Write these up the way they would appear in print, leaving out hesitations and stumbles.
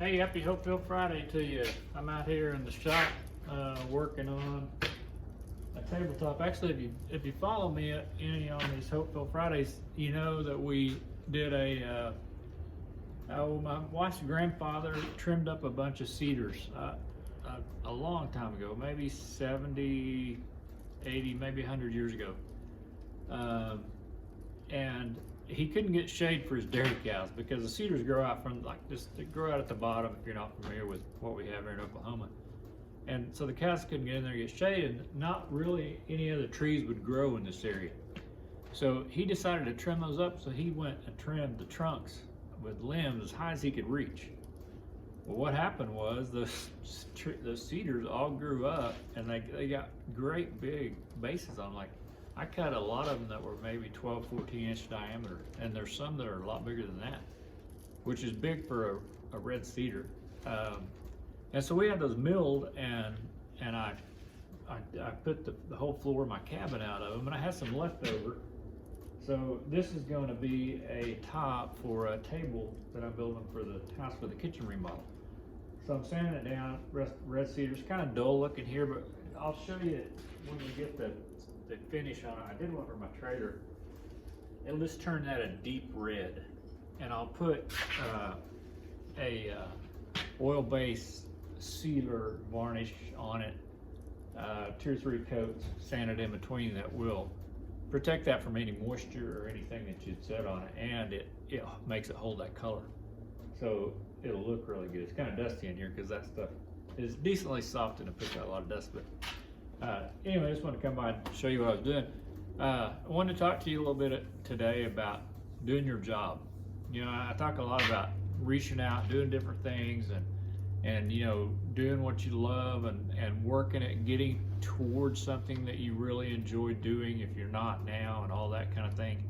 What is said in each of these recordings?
Hey, happy Hopeville Friday to you. I'm out here in the shop working on a tabletop. Actually, if you follow me any on these Hopeville Fridays, you know that we did my wife's grandfather trimmed up a bunch of cedars a long time ago, maybe 70, 80, maybe 100 years ago. And he couldn't get shade for his dairy cows because the cedars grow out from like this, they grow out at the bottom if you're not familiar with what we have here in Oklahoma. And so the cows couldn't get in there and get shade, and not really any other trees would grow in this area. So he decided to trim those up, so he went and trimmed the trunks with limbs as high as he could reach. Well, what happened was the cedars all grew up and they got great big bases on them. Like, I cut a lot of them that were maybe 12, 14 inch diameter, and there's some that are a lot bigger than that, which is big for a red cedar. And so we had those milled, and I put the whole floor of my cabin out of them, and I had some left over. So this is going to be a top for a table that I'm building for the house for the kitchen remodel. So I'm sanding it down, red cedar. It's kind of dull looking here, but I'll show you when we get the finish on it. I did one for my trailer. It'll just turn that a deep red, and I'll put a oil-based sealer varnish on it, 2 or 3 coats, sanded in between, that will protect that from any moisture or anything that you'd set on it, and it makes it hold that color. So it'll look really good. It's kind of dusty in here because that stuff is decently soft and it picks out a lot of dust, but anyway, I just wanted to come by and show you what I was doing. I wanted to talk to you a little bit today about doing your job. You know, I talk a lot about reaching out, doing different things, and you know, doing what you love and working at getting towards something that you really enjoy doing if you're not now, and all that kind of thing.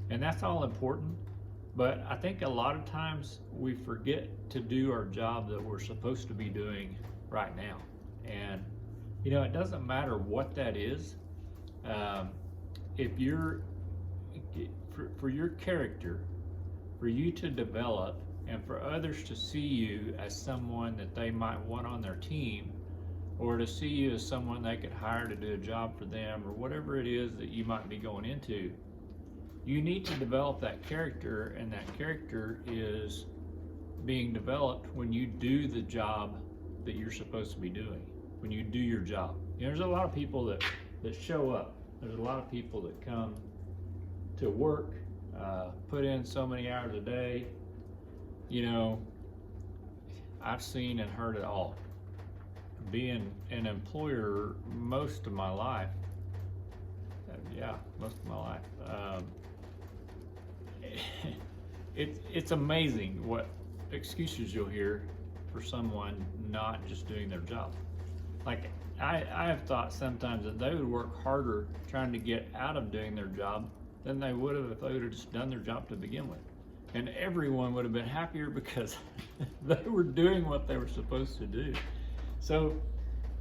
And that's all important. But I think a lot of times we forget to do our job that we're supposed to be doing right now. And you know, it doesn't matter what that is. If you're, for your character, for you to develop, and for others to see you as someone that they might want on their team, or to see you as someone they could hire to do a job for them, or whatever it is that you might be going into, you need to develop that character, and that character is being developed when you do the job that you're supposed to be doing. When you do your job. You know, there's a lot of people that show up. There's a lot of people that come to work, put in so many hours a day. You know, I've seen and heard it all. Being an employer most of my life, most of my life. It's amazing what excuses you'll hear for someone not just doing their job. Like, I have thought sometimes that they would work harder trying to get out of doing their job than they would have if they would have just done their job to begin with. And everyone would have been happier because they were doing what they were supposed to do. So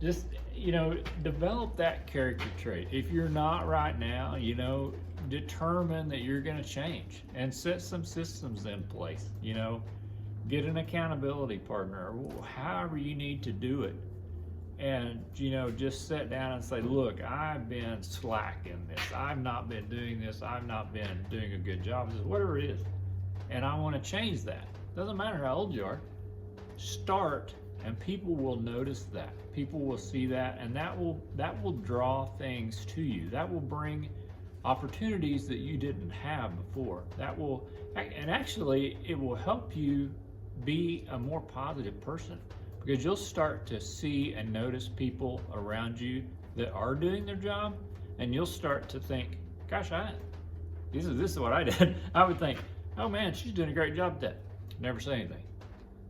just, you know, develop that character trait. If you're not right now, you know, determine that you're going to change and set some systems in place. You know, get an accountability partner, or however you need to do it. And, you know, just sit down and say, look, I've been slack in this. I've not been doing this. I've not been doing a good job. Just whatever it is. And I want to change that. Doesn't matter how old you are. Start, and people will notice that. People will see that, and that will draw things to you. That will bring opportunities that you didn't have before. And actually, it will help you be a more positive person. Because you'll start to see and notice people around you that are doing their job, and you'll start to think, gosh, this is what I did. I would think, oh man, she's doing a great job at that. Never say anything.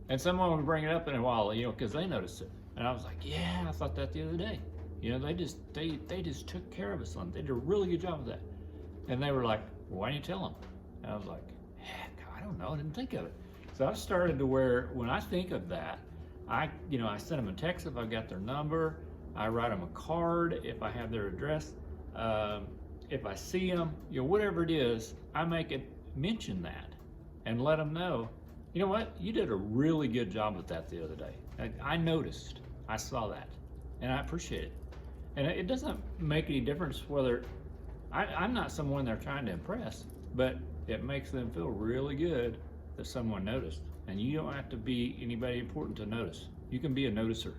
And someone would bring it up in a while, you know, because they noticed it. And I was like, yeah, I thought that the other day. You know, they just took care of us. They did a really good job of that. And they were like, well, why didn't you tell them? And I was like, heck, I don't know, I didn't think of it. So I've started to where when I think of that, I send them a text if I've got their number. I write them a card if I have their address. If I see them, you know, whatever it is, I make it mention that and let them know You know what? You did a really good job with that the other day. I noticed. I saw that. And I appreciate it. And it doesn't make any difference whether I'm not someone they're trying to impress, but it makes them feel really good that someone noticed. And you don't have to be anybody important to notice. You can be a noticer.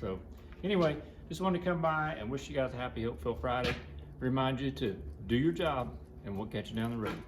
So anyway, just wanted to come by and wish you guys a happy Hopeful Friday. Remind you to do your job, and we'll catch you down the road.